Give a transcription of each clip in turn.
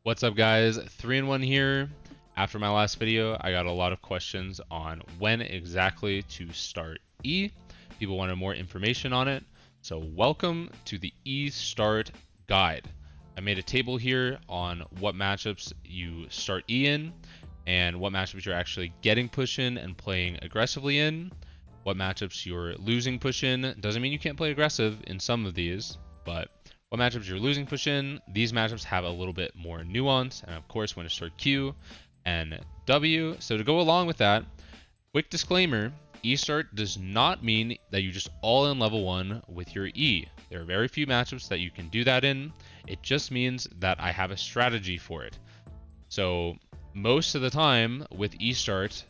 What's up, guys? 3-in-1 here. After my last video, I got a lot of questions on when exactly to start E. People wanted more information on it. So welcome to the E Start Guide. I made a table here on what matchups you start E in and what matchups you're actually getting push in and playing aggressively in. What matchups you're losing push in. Doesn't mean you can't play aggressive in some of these, but what matchups you're losing push in. These matchups have a little bit more nuance, and of course when to start Q and W. So to go along with that, quick disclaimer, E start does not mean that you just all in level 1 with your E. There are very few matchups that you can do that in. It just means that I have a strategy for it. So most of the time with E start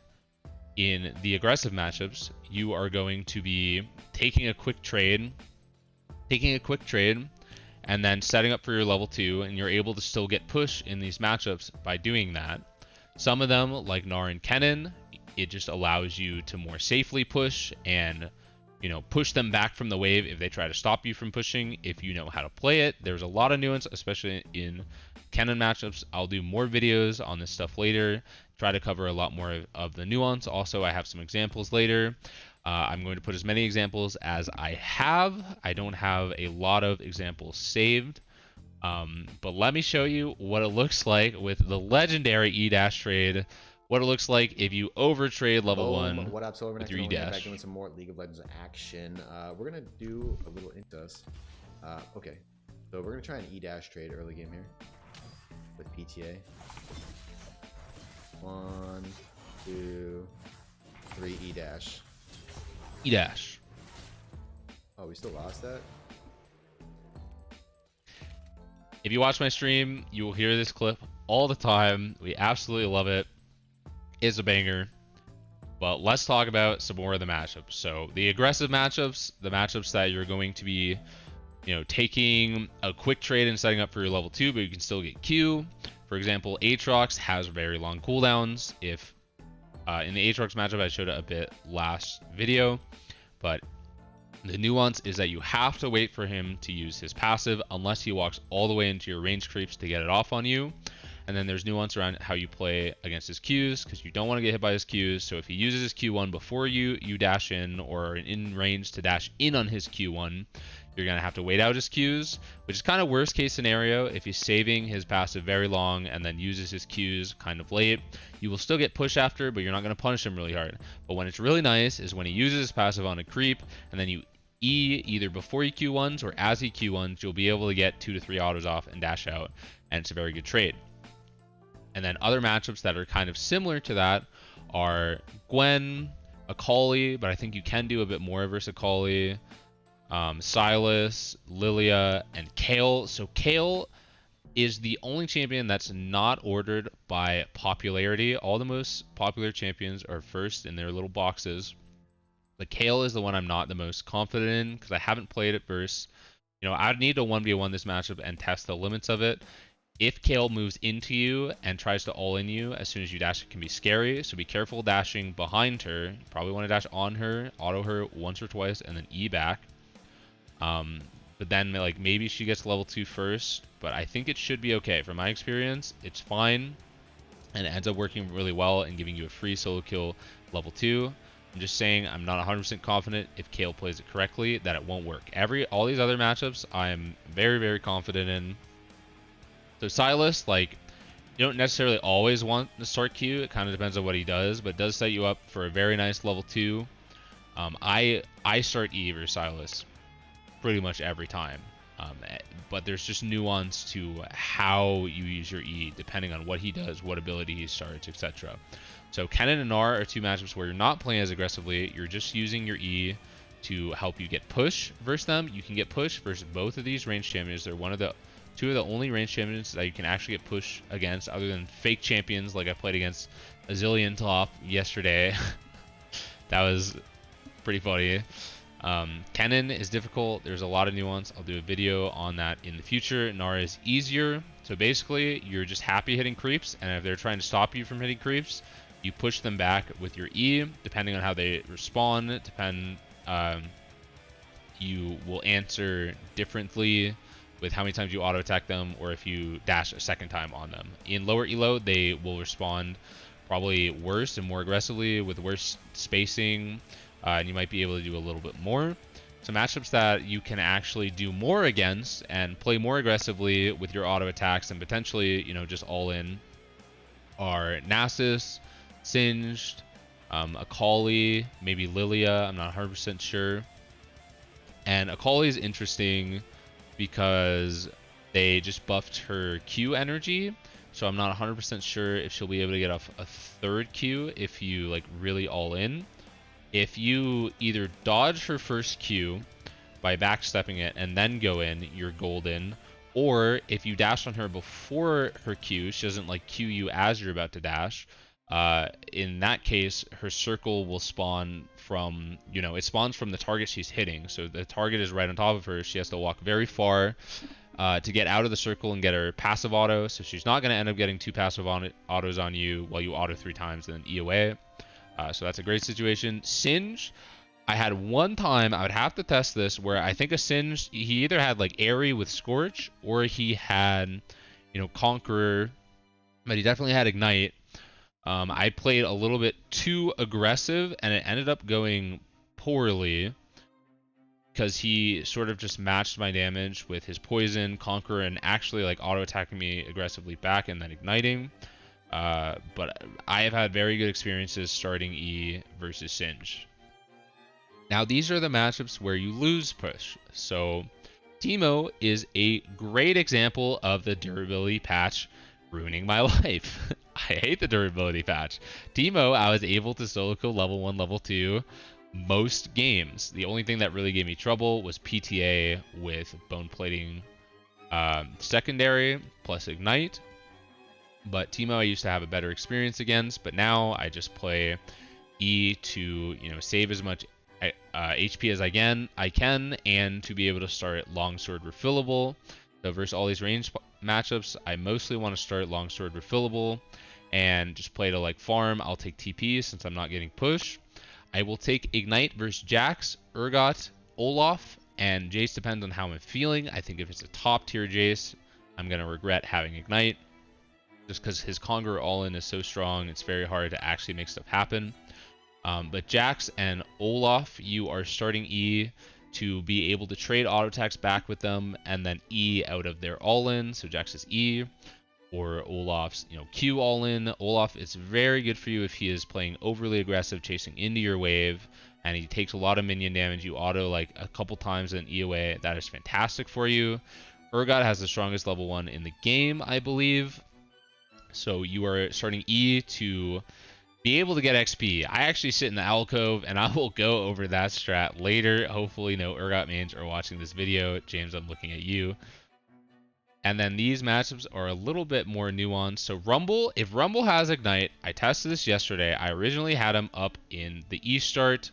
in the aggressive matchups, you are going to be taking a quick trade, and then setting up for your level 2, and you're able to still get push in these matchups by doing that. Some of them, like Gnar and Kennen, it just allows you to more safely push and, push them back from the wave if they try to stop you from pushing, if you know how to play it. There's a lot of nuance, especially in Kennen matchups. I'll do more videos on this stuff later, try to cover a lot more of the nuance. Also, I have some examples later. I'm going to put as many examples as I have. I don't have a lot of examples saved. But let me show you what it looks like with the legendary E-Dash trade. What it looks like if you overtrade level 1 what up, with your Renekton E back E-Dash. doing some more League of Legends action. We're gonna do a little Intus. Okay, so we're gonna try an E-Dash trade early game here with PTA. 1, 2, 3 E-Dash. E-Dash. Oh, we still lost that? If you watch my stream, you will hear this clip all the time. We absolutely love it. It's a banger. But let's talk about some more of the matchups. So the aggressive matchups, the matchups that you're going to be, taking a quick trade and setting up for your level 2, but you can still get Q. For example, Aatrox has very long cooldowns. If in the Aatrox matchup, I showed it a bit last video, but the nuance is that you have to wait for him to use his passive unless he walks all the way into your range creeps to get it off on you. And then there's nuance around how you play against his Qs, because you don't want to get hit by his Qs. So if he uses his Q1 before you dash in, or are in range to dash in on his Q1, you're going to have to wait out his Qs, which is kind of worst case scenario. If he's saving his passive very long and then uses his Qs kind of late, you will still get push after, but you're not going to punish him really hard. But when it's really nice is when he uses his passive on a creep, and then you E either before he Q1s or as he Q1s, you'll be able to get 2 to 3 autos off and dash out, and it's a very good trade. And then other matchups that are kind of similar to that are Gwen, Akali, but I think you can do a bit more versus Akali, Sylas, Lilia, and Kayle. So Kayle is the only champion that's not ordered by popularity. All the most popular champions are first in their little boxes. But Kayle is the one I'm not the most confident in because I haven't played it versus, I'd need to 1v1 this matchup and test the limits of it. If Kayle moves into you and tries to all-in you as soon as you dash, it can be scary. So be careful dashing behind her. You probably want to dash on her, auto her once or twice, and then E back. But then maybe she gets level 2 first. But I think it should be okay. From my experience, it's fine. And it ends up working really well and giving you a free solo kill level 2. I'm just saying I'm not 100% confident if Kayle plays it correctly that it won't work. All these other matchups I'm very, very confident in. So Sylas, you don't necessarily always want to start Q. It kind of depends on what he does, but it does set you up for a very nice level 2. I start E versus Sylas pretty much every time. But there's just nuance to how you use your E depending on what he does, what ability he starts, etc. So Kennen and Gnar are two matchups where you're not playing as aggressively. You're just using your E to help you get push versus them. You can get push versus both of these range champions. They're two of the only range champions that you can actually get push against, other than fake champions like I played against a zillion top yesterday. That was pretty funny. Kennen is difficult. There's a lot of nuance. I'll do a video on that in the future. Gnar is easier. So basically, you're just happy hitting creeps, and if they're trying to stop you from hitting creeps, you push them back with your E. Depending on how they respond, you will answer differently with how many times you auto attack them or if you dash a second time on them. In lower elo, they will respond probably worse and more aggressively with worse spacing, and you might be able to do a little bit more. So matchups that you can actually do more against and play more aggressively with your auto attacks and potentially, you know, just all in are Nasus, Singed, Akali, maybe Lilia. I'm not 100% sure. And Akali is interesting because they just buffed her Q energy, so I'm not 100% sure if she'll be able to get a third Q if you like really all in. If you either dodge her first Q by backstepping it and then go in, you're golden. Or if you dash on her before her Q, she doesn't like Q you as you're about to dash. In that case, her circle will spawn from, you know, it spawns from the target she's hitting. So the target is right on top of her. She has to walk very far to get out of the circle and get her passive auto. So she's not going to end up getting 2 passive autos on you while you auto 3 times and then E away. So that's a great situation. Singe, I had one time, I would have to test this, where I think a Singe, he either had like Airy with Scorch or he had, you know, Conqueror, but he definitely had Ignite. I played a little bit too aggressive and it ended up going poorly because he sort of just matched my damage with his poison, Conqueror, and actually like auto attacking me aggressively back and then igniting. But I have had very good experiences starting E versus Singe. Now these are the matchups where you lose push. So Teemo is a great example of the durability patch ruining my life. I hate the durability patch. Teemo, I was able to solo kill level 1, level 2 most games. The only thing that really gave me trouble was PTA with bone plating secondary plus ignite. But Teemo I used to have a better experience against, but now I just play E to, you know, save as much HP as I can, and to be able to start longsword refillable. So versus all these range matchups, I mostly want to start longsword refillable and just play to like farm. I'll take TP since I'm not getting push. I will take Ignite versus Jax, Urgot, Olaf, and Jace depends on how I'm feeling. I think if it's a top tier Jace, I'm going to regret having Ignite. Just because his Conqueror all-in is so strong, it's very hard to actually make stuff happen. But Jax and Olaf, you are starting E to be able to trade auto attacks back with them and then E out of their all-in. So Jax is E, or Olaf's, you know, Q all-in. Olaf is very good for you if he is playing overly aggressive, chasing into your wave, and he takes a lot of minion damage. You auto like a couple times and E away. That is fantastic for you. Urgot has the strongest level 1 in the game, I believe. So you are starting E to be able to get XP. I actually sit in the alcove, and I will go over that strat later. Hopefully no Urgot mains are watching this video. James, I'm looking at you. And then these matchups are a little bit more nuanced. So Rumble, if Rumble has Ignite, I tested this yesterday. I originally had him up in the E start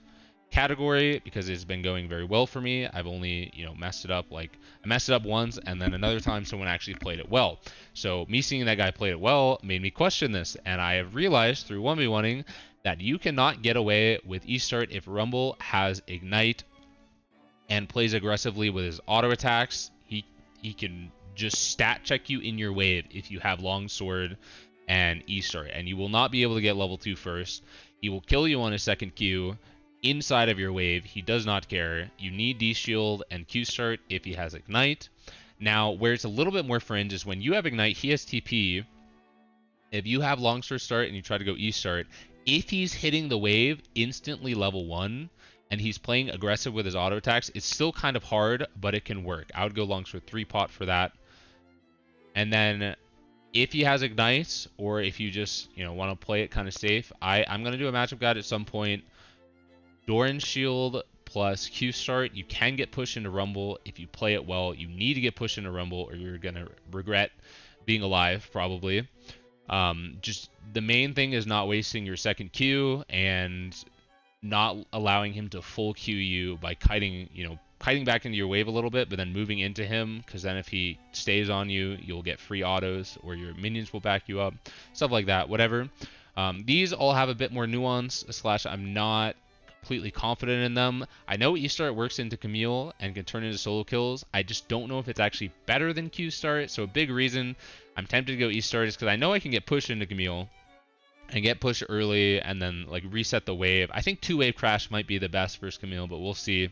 category because it's been going very well for me. I've only, you know, messed it up. Like, I messed it up once, and then another time someone actually played it well. So me seeing that guy played it well made me question this, and I have realized through 1v1ing that you cannot get away with E start if Rumble has Ignite and plays aggressively with his auto attacks. He can just stat check you in your wave if you have longsword and E start, and you will not be able to get level 2 first. He will kill you on his second Q inside of your wave. He does not care. You need D shield and Q start if he has Ignite. Now, where it's a little bit more fringe is when you have Ignite, he has TP. If you have longsword start and you try to go E start, if he's hitting the wave instantly level 1 and he's playing aggressive with his auto attacks, it's still kind of hard, but it can work. I would go longsword 3-pot for that. And then if he has Ignites, or if you just, you know, want to play it kind of safe, I'm going to do a matchup guide at some point. Doran Shield plus Q start. You can get pushed into Rumble if you play it well. You need to get pushed into Rumble or you're going to regret being alive, probably. Just the main thing is not wasting your second Q and not allowing him to full Q you by kiting, you know, kiting back into your wave a little bit, but then moving into him, because then if he stays on you, you'll get free autos, or your minions will back you up, stuff like that, whatever. These all have a bit more nuance, / I'm not completely confident in them. I know E start works into Camille and can turn into solo kills. I just don't know if it's actually better than Q start. So a big reason I'm tempted to go E start is because I know I can get pushed into Camille and get pushed early and then like reset the wave. I think 2-wave crash might be the best versus Camille, but we'll see.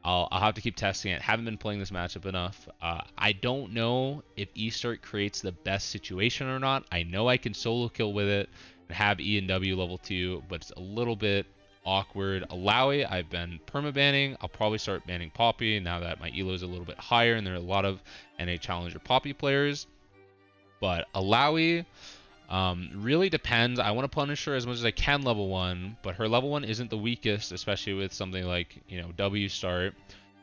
I'll have to keep testing it. Haven't been playing this matchup enough. I don't know if E start creates the best situation or not. I know I can solo kill with it and have E and W level 2, but it's a little bit awkward. Alawi, I've been perma-banning. I'll probably start banning Poppy now that my elo is a little bit higher and there are a lot of NA Challenger Poppy players. But Alawi really depends. I want to punish her as much as I can level 1, but her level 1 isn't the weakest, especially with something like, you know, W start.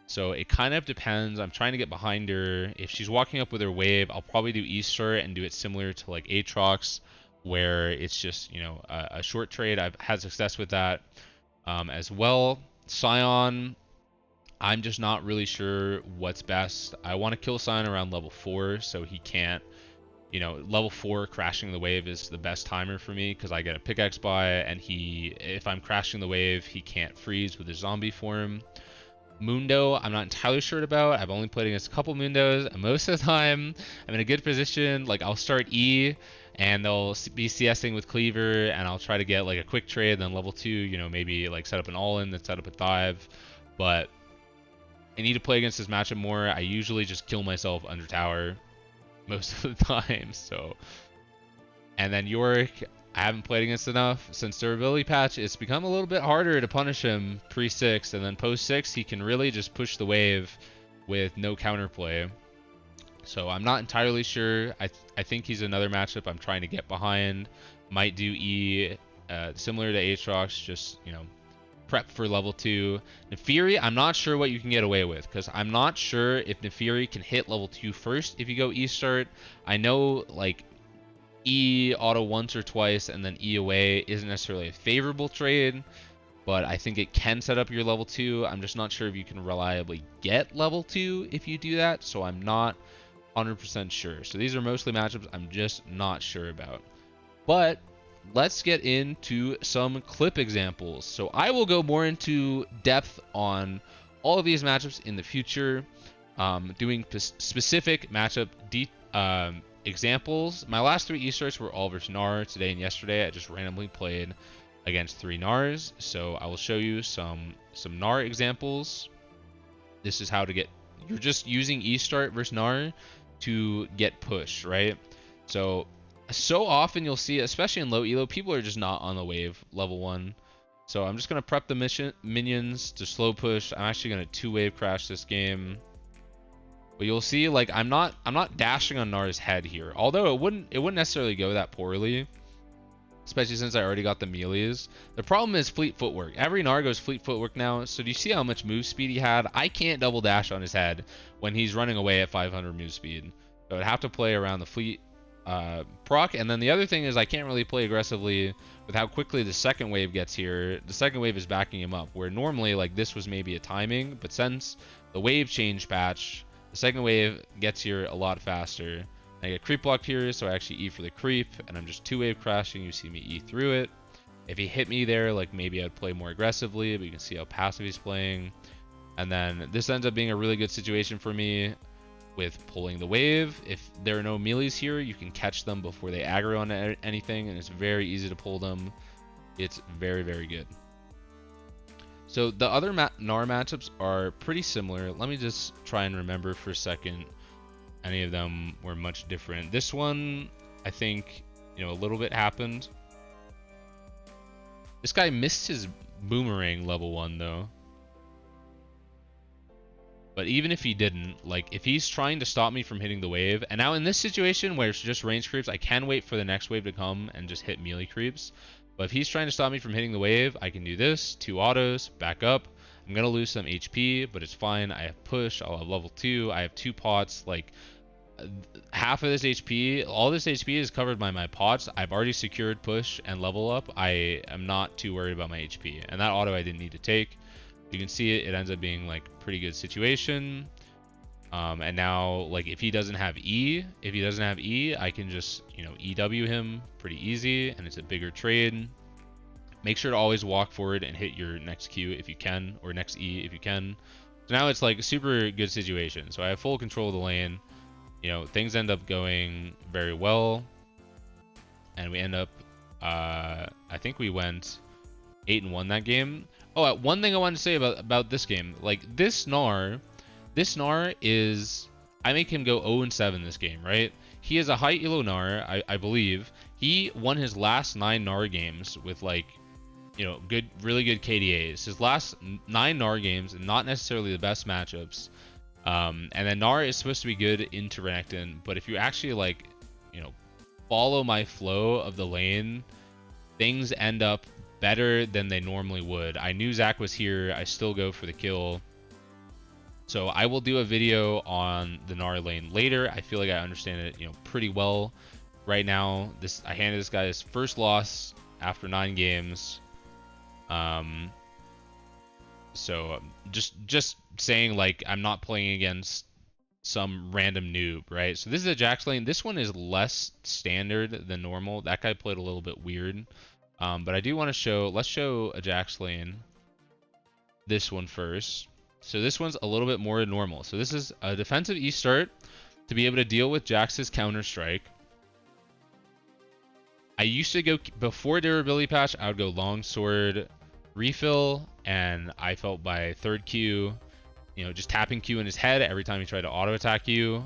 So it kind of depends. I'm trying to get behind her. If she's walking up with her wave, I'll probably do E start and do it similar to like Aatrox, where it's just, you know, a short trade. I've had success with that as well. Sion, I'm just not really sure what's best. I want to kill Sion around level 4 so he can't, you know, level 4 crashing the wave is the best timer for me because I get a pickaxe by, and if I'm crashing the wave, he can't freeze with his zombie form. Mundo, I'm not entirely sure about. I've only played against a couple Mundos, and most of the time, I'm in a good position. Like, I'll start E, and they'll be CSing with Cleaver, and I'll try to get, like, a quick trade, then level 2, you know, maybe, like, set up an all-in, then set up a dive. But I need to play against this matchup more. I usually just kill myself under tower most of the time, so. And then Yorick, I haven't played against enough. Since durability patch, it's become a little bit harder to punish him pre-6, and then post-6, he can really just push the wave with no counterplay. So I'm not entirely sure. I think he's another matchup I'm trying to get behind. Might do E, similar to Aatrox, just, you know, prep for level 2. Nefiri, I'm not sure what you can get away with, because I'm not sure if Nefiri can hit level 2 first if you go E start. I know, like, E auto once or twice and then E away isn't necessarily a favorable trade, but I think it can set up your level 2. I'm just not sure if you can reliably get level 2 if you do that, so I'm not 100% sure. So these are mostly matchups I'm just not sure about. But let's get into some clip examples. So I will go more into depth on all of these matchups in the future, doing specific matchup examples. My last 3 E-starts were all versus Gnar. Today and yesterday I just randomly played against 3 Gnars. So I will show you some Gnar examples. This is how to get, you're just using E-start versus Gnar to get push, right? So often you'll see, especially in low elo, people are just not on the wave level 1. So I'm just going to prep the minions to slow push. I'm actually going to 2-wave crash this game. But you'll see, like, I'm not dashing on Gnar's head here. Although it wouldn't necessarily go that poorly, especially since I already got the melees. The problem is fleet footwork. Every Gnar goes fleet footwork now. So do you see how much move speed he had? I can't double dash on his head when he's running away at 500 move speed. So I'd have to play around the fleet proc. And then the other thing is I can't really play aggressively with how quickly the second wave gets here. The second wave is backing him up, where normally, like, this was maybe a timing, but since the wave change patch, the second wave gets here a lot faster. I get creep blocked here, so I actually E for the creep, and I'm just 2-wave crashing. You see me E through it. If he hit me there, like, maybe I'd play more aggressively, but you can see how passive he's playing. And then this ends up being a really good situation for me with pulling the wave. If there are no melees here, you can catch them before they aggro on anything, and it's very easy to pull them. It's very, very good. So the other Gnar matchups are pretty similar. Let me just try and remember for a second. Any of them were much different. This one, I think, you know, a little bit happened. This guy missed his boomerang level 1 though. But even if he didn't, like, if he's trying to stop me from hitting the wave, and now in this situation where it's just range creeps, I can wait for the next wave to come and just hit melee creeps. But if he's trying to stop me from hitting the wave, I can do this, 2 autos, back up. I'm going to lose some HP, but it's fine. I have push, I'll have level 2, I have 2 pots, like, half of this HP, all this HP is covered by my pots. I've already secured push and level up. I am not too worried about my HP. And that auto I didn't need to take. You can see it ends up being, like, pretty good situation. And now, like, if he doesn't have E, I can just, you know, EW him pretty easy, and it's a bigger trade. Make sure to always walk forward and hit your next Q if you can, or next E if you can. So now it's like a super good situation. So I have full control of the lane. You know, things end up going very well. And we end up, I think we went 8-1 that game. Oh, one thing I wanted to say about this game, like this Gnar is, I make him go 0-7 this game, right? He is a high elo Gnar, I believe. He won his last 9 Gnar games with like, you know, really good KDAs. His last 9 Gnar games, not necessarily the best matchups. And then Gnar is supposed to be good into Renekton, but if you actually like, you know, follow my flow of the lane, things end up better than they normally would. I knew Zach was here. I still go for the kill. So I will do a video on the Gnar lane later. I feel like I understand it, you know, pretty well right now. I handed this guy his first loss after 9 games. So just saying, like, I'm not playing against some random noob, right? So this is a Jax lane. This one is less standard than normal. That guy played a little bit weird. But I do want to show, let's show a Jax lane. This one first. So this one's a little bit more normal. So this is a defensive E start to be able to deal with Jax's counter strike. I used to go, before durability patch, I would go longsword refill, and I felt by third Q, you know, just tapping Q in his head every time he tried to auto attack you.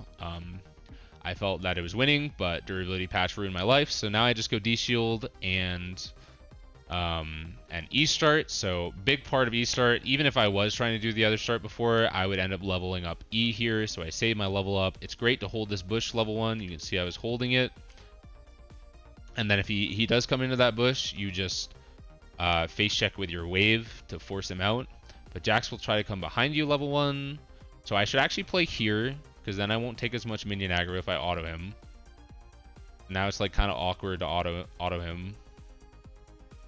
I felt that it was winning, but durability patch ruined my life. So now I just go D shield and E start. So big part of E start. Even if I was trying to do the other start before, I would end up leveling up E here. So I save my level up. It's great to hold this bush level 1. You can see I was holding it. And then if he does come into that bush, you just face check with your wave to force him out. But Jax will try to come behind you level 1. So I should actually play here, because then I won't take as much minion aggro if I auto him. Now it's like kind of awkward to auto him.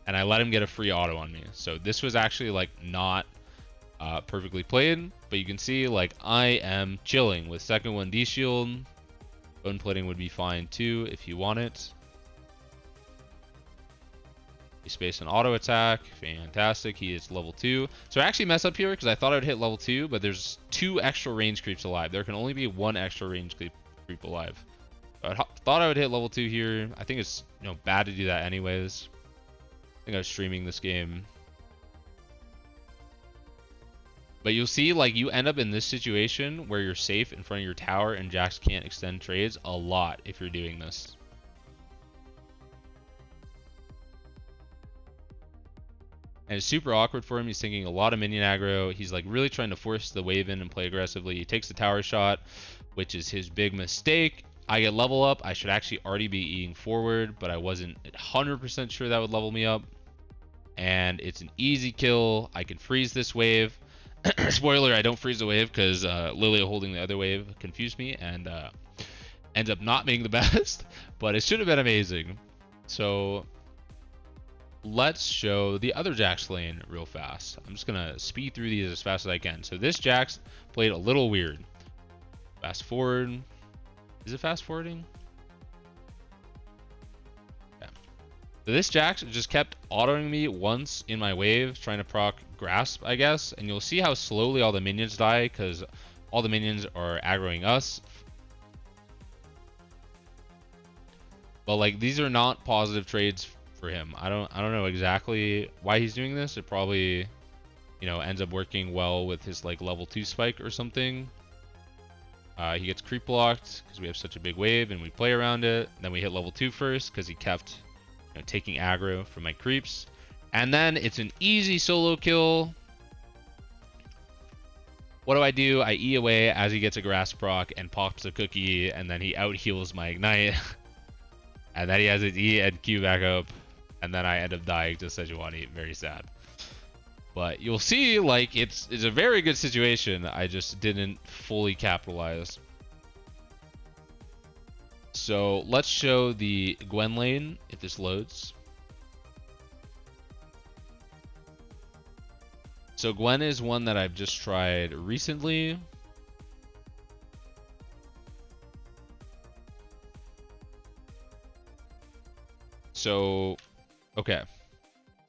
And I let him get a free auto on me. So this was actually like not perfectly played. But you can see like I am chilling with second 1D shield. Bone plating would be fine too if you want it. He spaced an auto attack. Fantastic. He is level 2. So I actually messed up here because I thought I would hit level 2, but there's 2 extra range creeps alive. There can only be 1 extra range creep alive. I thought I would hit level 2 here. I think it's, you know, bad to do that anyways. I think I was streaming this game. But you'll see, like, you end up in this situation where you're safe in front of your tower and Jax can't extend trades a lot if you're doing this. And it's super awkward for him. He's thinking a lot of minion aggro. He's like really trying to force the wave in and play aggressively. He takes the tower shot, which is his big mistake. I get level up. I should actually already be eating forward, but I wasn't 100% sure that would level me up. And it's an easy kill. I can freeze this wave. Spoiler, I don't freeze the wave because Lilia holding the other wave confused me and ends up not being the best, but it should have been amazing. So let's show the other Jax lane real fast. I'm just gonna speed through these as fast as I can. So this Jax played a little weird. Fast forward. Is it fast forwarding? Yeah. So this Jax just kept autoing me once in my wave, trying to proc grasp, I guess. And you'll see how slowly all the minions die because all the minions are aggroing us. But like these are not positive trades for him. I don't know exactly why he's doing this. It probably, you know, ends up working well with his like level 2 spike or something. He gets creep blocked because we have such a big wave and we play around it. Then we hit level 2 first because he kept, you know, taking aggro from my creeps. And then it's an easy solo kill. What do? I E away as he gets a grass proc and pops a cookie, and then he out heals my ignite. And then he has his E and Q back up. And then I end up dying to Sejuani. Very sad. But you'll see, like, it's a very good situation. I just didn't fully capitalize. So let's show the Gwen lane if this loads. So Gwen is one that I've just tried recently. So, okay.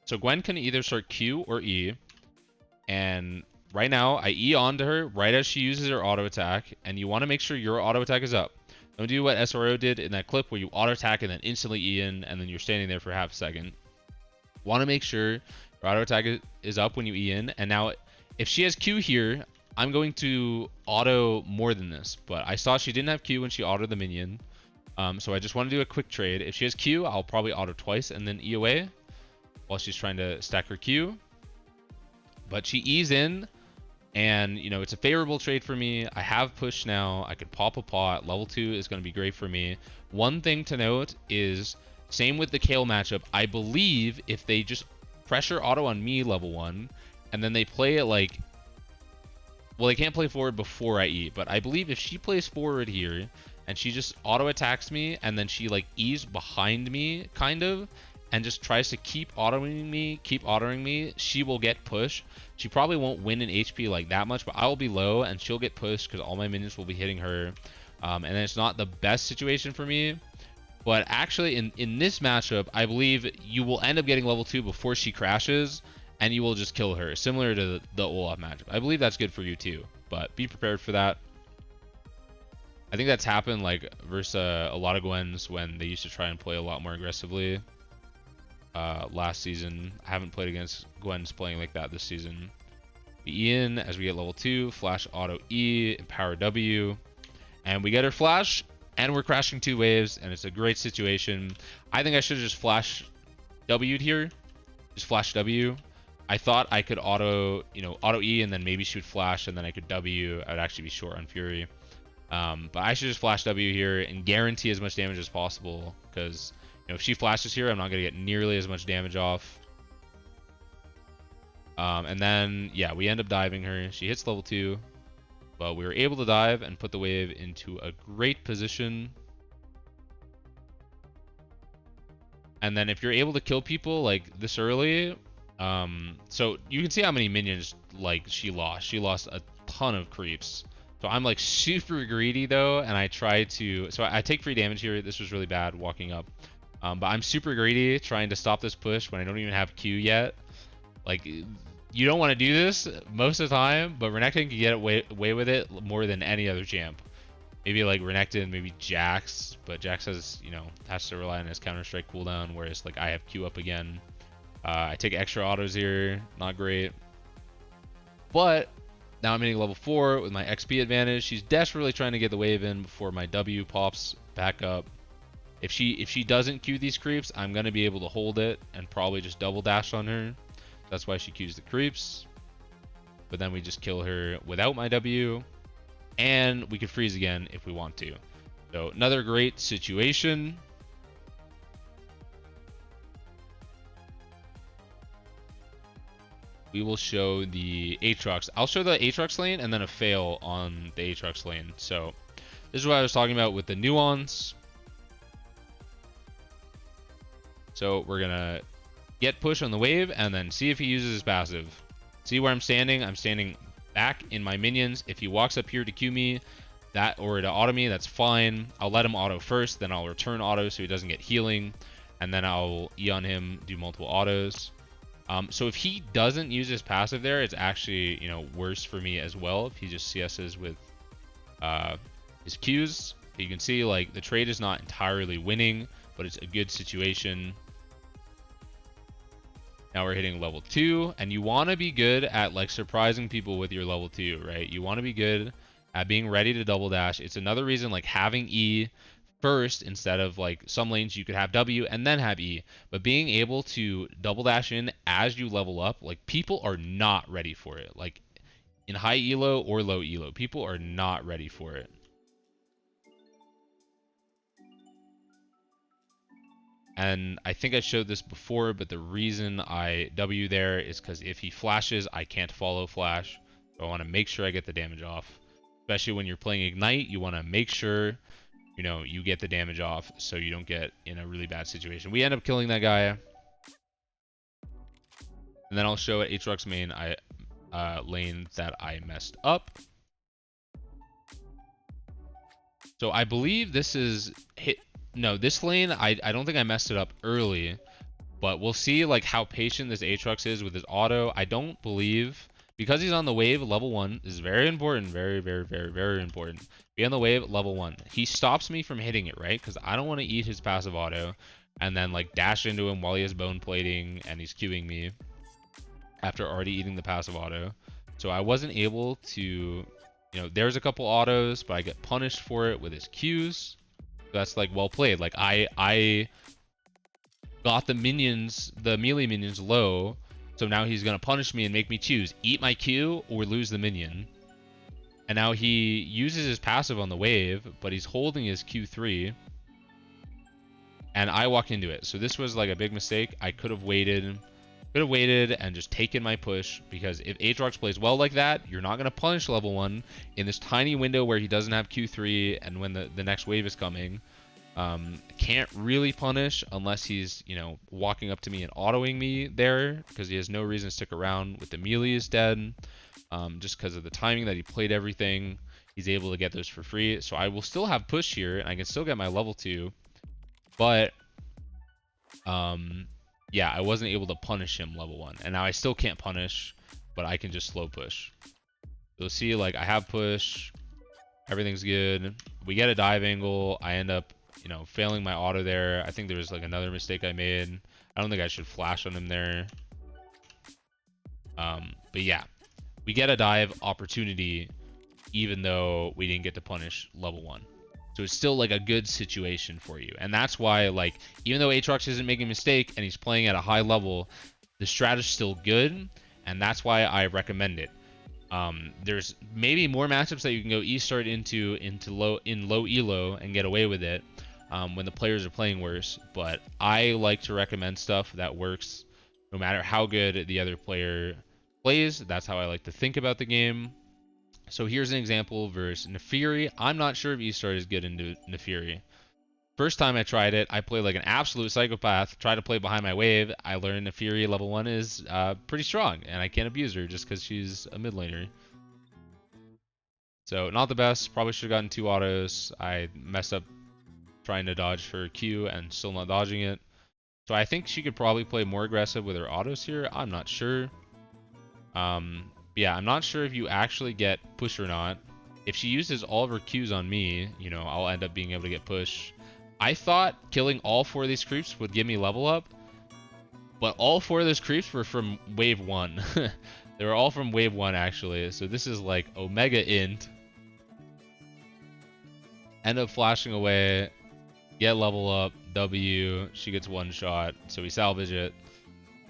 So Gwen can either start Q or E. And right now, I E onto her right as she uses her auto attack. And you want to make sure your auto attack is up. Don't do what SRO did in that clip where you auto attack and then instantly E in, and then you're standing there for half a second. Want to make sure your auto attack is up when you E in. And now, if she has Q here, I'm going to auto more than this. But I saw she didn't have Q when she autoed the minion. So I just want to do a quick trade. If she has Q, I'll probably auto twice and then E away while she's trying to stack her Q. But she E's in, and, you know, it's a favorable trade for me. I have push now. I could pop a pot. Level 2 is going to be great for me. One thing to note is, same with the Kale matchup. I believe if they just pressure auto on me level 1, and then they play it like... Well, they can't play forward before I E, but I believe if she plays forward here, and she just auto attacks me, and then she like E's behind me, kind of, and just tries to keep autoing me, she will get push. She probably won't win in HP like that much, but I'll be low, and she'll get pushed because all my minions will be hitting her. And it's not the best situation for me. But actually, in this matchup, I believe you will end up getting level 2 before she crashes, and you will just kill her, similar to the Olaf matchup. I believe that's good for you too, but be prepared for that. I think that's happened like versus a lot of Gwens when they used to try and play a lot more aggressively last season. I haven't played against Gwens playing like that this season. We E in as we get level 2, flash auto E, empower W, and we get her flash, and we're crashing 2 waves, and it's a great situation. I think I should have just flash W'd here. Just flash W. I thought I could auto E, and then maybe shoot flash, and then I could W. I would actually be short on Fury. But I should just flash W here and guarantee as much damage as possible, because if she flashes here, I'm not going to get nearly as much damage off. And then, yeah, we end up diving her. She hits level 2, but we were able to dive and put the wave into a great position. And then if you're able to kill people like this early, so you can see how many minions like she lost. She lost a ton of creeps. So I'm like super greedy though, and I try to... So I take free damage here. This was really bad walking up. But I'm super greedy trying to stop this push when I don't even have Q yet. Like, you don't want to do this most of the time, but Renekton can get away with it more than any other champ. Maybe like Renekton, maybe Jax, but Jax has, has to rely on his Counter-Strike cooldown, whereas like I have Q up again. I take extra autos here, not great. But now I'm hitting level 4 with my XP advantage. She's desperately trying to get the wave in before my W pops back up. If she doesn't Q these creeps, I'm going to be able to hold it and probably just double dash on her. That's why she Qs the creeps. But then we just kill her without my W. And we could freeze again if we want to. So another great situation. We will show the Aatrox. I'll show the Aatrox lane and then a fail on the Aatrox lane. So this is what I was talking about with the nuance. So we're going to get push on the wave and then see if he uses his passive. See where I'm standing? I'm standing back in my minions. If he walks up here to Q me or to auto me, that's fine. I'll let him auto first, then I'll return auto so he doesn't get healing, and then I'll E on him, do multiple autos. So if he doesn't use his passive there, it's actually, worse for me as well if he just CS's with his Qs. You can see like the trade is not entirely winning, but it's a good situation. Now we're hitting level 2, and you want to be good at like surprising people with your level 2, right? You want to be good at being ready to double dash. It's another reason like having E first instead of like some lanes you could have W and then have E. But being able to double dash in as you level up, like people are not ready for it. Like in high elo or low elo, people are not ready for it. And I think I showed this before, but the reason I W there is because if he flashes, I can't follow flash. So I want to make sure I get the damage off. Especially when you're playing Ignite, you want to make sure, you get the damage off so you don't get in a really bad situation. We end up killing that guy. And then I'll show at Aatrox main lane that I messed up. So I believe this is hit. No, this lane, I don't think I messed it up early. But we'll see like how patient this Aatrox is with his auto. I don't believe, because he's on the wave level 1, this is very important, very, very, very, very important. Be on the wave level 1. He stops me from hitting it, right? Because I don't want to eat his passive auto and then like dash into him while he has bone plating and he's queuing me after already eating the passive auto. So I wasn't able to, there's a couple autos, but I get punished for it with his Qs. That's like well played. Like I got the minions, the melee minions low, so now he's gonna punish me and make me choose eat my Q or lose the minion. And now he uses his passive on the wave, but he's holding his Q3, and I walk into it. So this was like a big mistake. I could have waited and just taken my push, because if Aatrox plays well like that, you're not gonna punish level 1 in this tiny window where he doesn't have Q3 and when the next wave is coming. Can't really punish unless he's, walking up to me and autoing me there, because he has no reason to stick around with the melee is dead. Just because of the timing that he played everything, he's able to get those for free. So I will still have push here, and I can still get my level 2. But, yeah, I wasn't able to punish him level 1. And now I still can't punish, but I can just slow push. You'll see, like, I have push. Everything's good. We get a dive angle. I end up failing my auto there. I think there was like another mistake I made. I don't think I should flash on him there. But yeah, we get a dive opportunity even though we didn't get to punish level 1. So it's still like a good situation for you. And that's why, like, even though Aatrox isn't making a mistake and he's playing at a high level, the strat is still good, and that's why I recommend it. There's maybe more matchups that you can go E-start into low elo and get away with it when the players are playing worse, but I like to recommend stuff that works no matter how good the other player plays. That's how I like to think about the game. So here's an example versus Nefiri. I'm not sure if E-start is good into Nefiri. First time I tried it, I played like an absolute psychopath, tried to play behind my wave. I learned Nefiri level 1 is pretty strong, and I can't abuse her just because she's a mid laner. So not the best, probably should have gotten 2 autos. I messed up trying to dodge her Q and still not dodging it. So I think she could probably play more aggressive with her autos here. I'm not sure. Yeah, I'm not sure if you actually get push or not. If she uses all of her Qs on me, I'll end up being able to get push. I thought killing all 4 of these creeps would give me level up, but all 4 of those creeps were from wave 1. They were all from wave 1 actually. So this is like Omega Int. End up flashing away, get level up, W, she gets 1 shot, so we salvage it.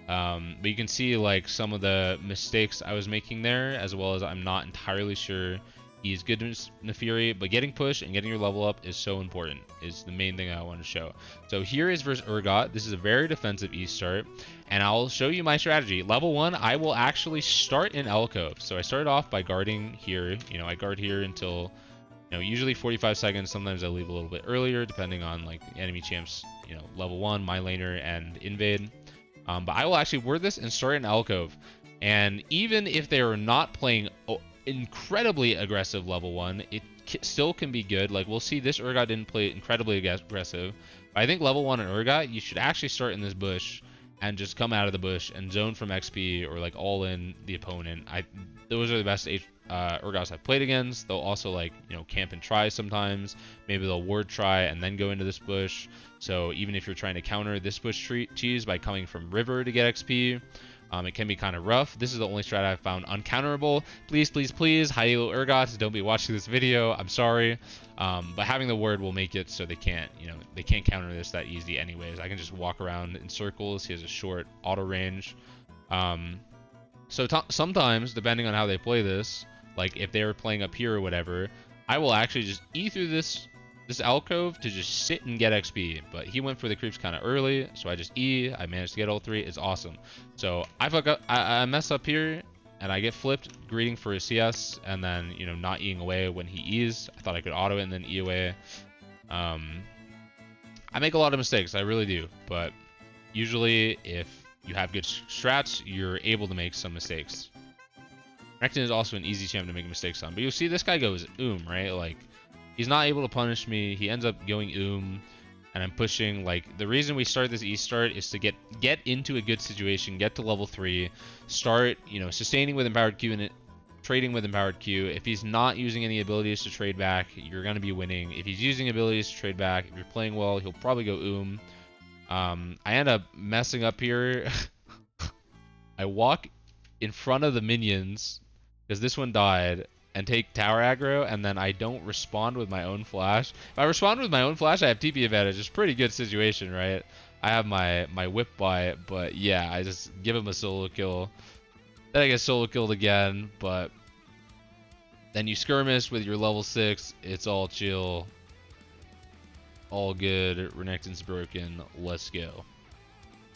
But you can see like some of the mistakes I was making there, as well as I'm not entirely sure he's good in Nefiri, but getting push and getting your level up is so important, is the main thing I want to show. So here is versus Urgot. This is a very defensive E-start, and I'll show you my strategy. Level 1, I will actually start in Alcove. So I started off by guarding here. I guard here until, usually 45 seconds. Sometimes I leave a little bit earlier, depending on like the enemy champs, level 1, my laner, and invade. But I will actually word this and start in Alcove. And even if they are not playing incredibly aggressive level 1, it still can be good. Like, we'll see this Urgot didn't play incredibly aggressive. But I think level 1 in Urgot, you should actually start in this bush and just come out of the bush and zone from XP or like all in the opponent. Those are the best Urgots I've played against. They'll also like, camp and try sometimes. Maybe they'll ward try and then go into this bush. So even if you're trying to counter this bush cheese by coming from river to get XP, it can be kind of rough. This is the only strat I've found uncounterable. Please, please, please, high elo Urgots, don't be watching this video. I'm sorry. But having the word will make it so they can't counter this that easy anyways. I can just walk around in circles. He has a short auto range. So sometimes, depending on how they play this, like if they were playing up here or whatever, I will actually just E through this alcove to just sit and get XP. But he went for the creeps kind of early, so I just E. I managed to get all 3. It's awesome. So I fuck up, I mess up here, and I get flipped, greeting for a CS, and then not Eing away when he E's. I thought I could auto it and then E away. I make a lot of mistakes, I really do. But usually, if you have good strats, you're able to make some mistakes. Renekton is also an easy champ to make mistakes on, but you'll see this guy goes right? Like, he's not able to punish me. He ends up going and I'm pushing. Like, the reason we start this E start is to get into a good situation, get to level 3, start, you know, sustaining with empowered Q and trading with empowered Q. If he's not using any abilities to trade back, you're going to be winning. If he's using abilities to trade back, if you're playing well, he'll probably go I end up messing up here. I walk in front of the minions because this one died and take tower aggro, and then I don't respond with my own flash. If I respond with my own flash, I have TP advantage. It's a pretty good situation, right? I have my whip by it, but yeah, I just give him a solo kill. Then I get solo killed again, but then you skirmish with your level 6. It's all chill. All good. Renekton's broken. Let's go.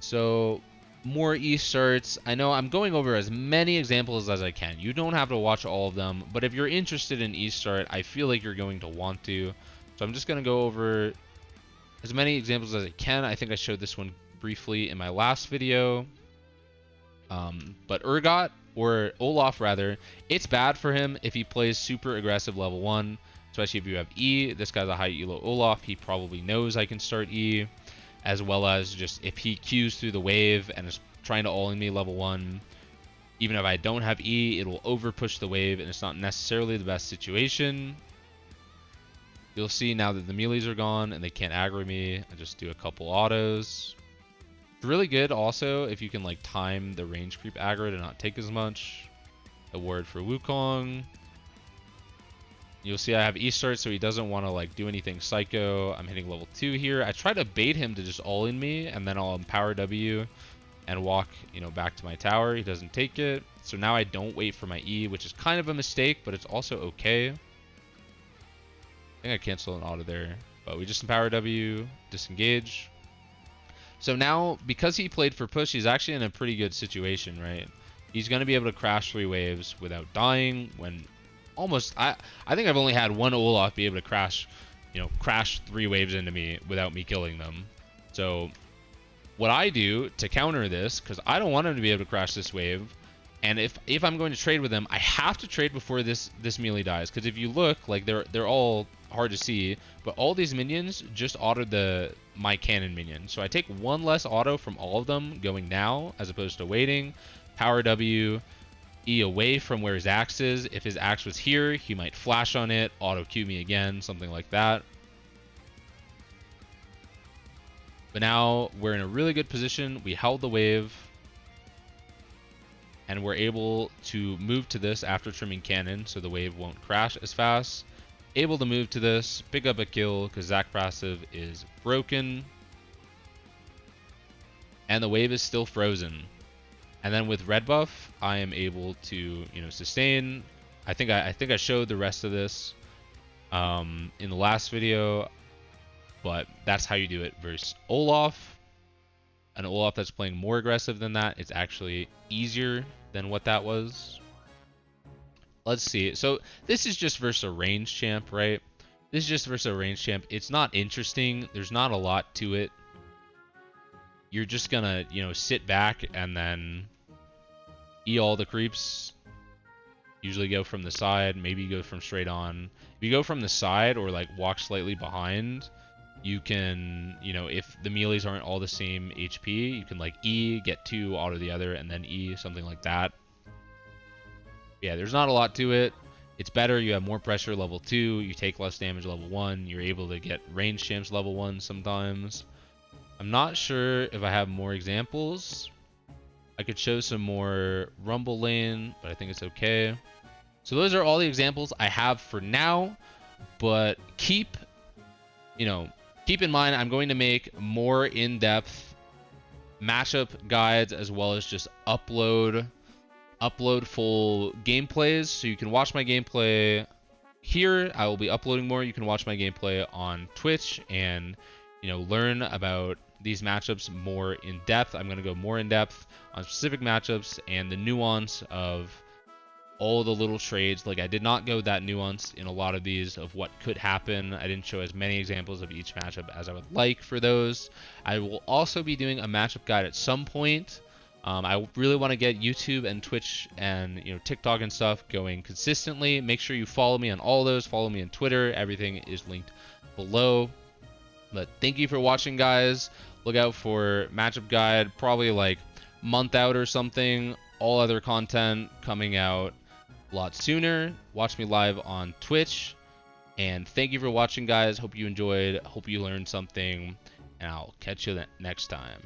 So, more E starts. I know I'm going over as many examples as I can. You don't have to watch all of them, but if you're interested in E start, I feel like you're going to want to. So I'm just going to go over as many examples as I can. I think I showed this one briefly in my last video. But Urgot, or Olaf rather, it's bad for him if he plays super aggressive level 1, especially if you have E. This guy's a high elo Olaf. He probably knows I can start E, as well as just if he queues through the wave and is trying to all-in me level 1, even if I don't have E, it will over push the wave, and it's not necessarily the best situation. You'll see now that the melees are gone and they can't aggro me, I just do a couple autos. It's really good also if you can like time the range creep aggro to not take as much. A word for Wukong. You'll see I have E start, so he doesn't want to like do anything psycho. I'm hitting level 2 here. I try to bait him to just all in me, and then I'll empower W and walk, you know, back to my tower. He doesn't take it. So now I don't wait for my E, which is kind of a mistake, but it's also okay. I think I canceled an auto there, but we just empower W, disengage. So now, because he played for push, he's actually in a pretty good situation, right? He's going to be able to crash 3 waves without dying when almost... I think I've only had one Olaf be able to crash, you know, crash 3 waves into me without me killing them. So what I do to counter this, because I don't want him to be able to crash this wave, and if I'm going to trade with him, I have to trade before this melee dies. Because if you look, like they're all hard to see, but all these minions just autoed my cannon minion. So I take one less auto from all of them going now, as opposed to waiting. Power W, E away from where his axe is. If his axe was here, he might flash on it, auto Q me again, something like that. But now we're in a really good position. We held the wave, and we're able to move to this after trimming cannon, so the wave won't crash as fast. Able to move to this, pick up a kill because Zac passive is broken, and the wave is still frozen. And then with red buff, I am able to, you know, sustain. I think I showed the rest of this in the last video, but that's how you do it versus Olaf. An Olaf that's playing more aggressive than that, it's actually easier than what that was. Let's see. So this is just versus a range champ, right? This is just versus a range champ. It's not interesting. There's not a lot to it. You're just gonna, you know, sit back and then E all the creeps. Usually go from the side. Maybe you go from straight on. If you go from the side or like walk slightly behind, you can, you know, if the melees aren't all the same HP, you can like E, get 2, auto the other, and then E, something like that. Yeah, there's not a lot to it. It's better. You have more pressure level 2. You take less damage level 1. You're able to get range champs level 1 sometimes. I'm not sure if I have more examples. I could show some more Rumble Lane, but I think it's okay. So those are all the examples I have for now. But keep in mind, I'm going to make more in-depth matchup guides, as well as just upload full gameplays, so you can watch my gameplay here. I will be uploading more. You can watch my gameplay on Twitch and, you know, learn about these matchups more in depth. I'm going to go more in depth on specific matchups and the nuance of all the little trades. Like, I did not go that nuanced in a lot of these of what could happen. I didn't show as many examples of each matchup as I would like for those. I will also be doing a matchup guide at some point. I really want to get YouTube and Twitch and, you know, TikTok and stuff going consistently. Make sure you follow me on all those. Follow me on Twitter. Everything is linked below. But thank you for watching, guys. Look out for matchup guide, probably like month out or something. All other content coming out a lot sooner. Watch me live on Twitch. And thank you for watching, guys. Hope you enjoyed. Hope you learned something. And I'll catch you next time.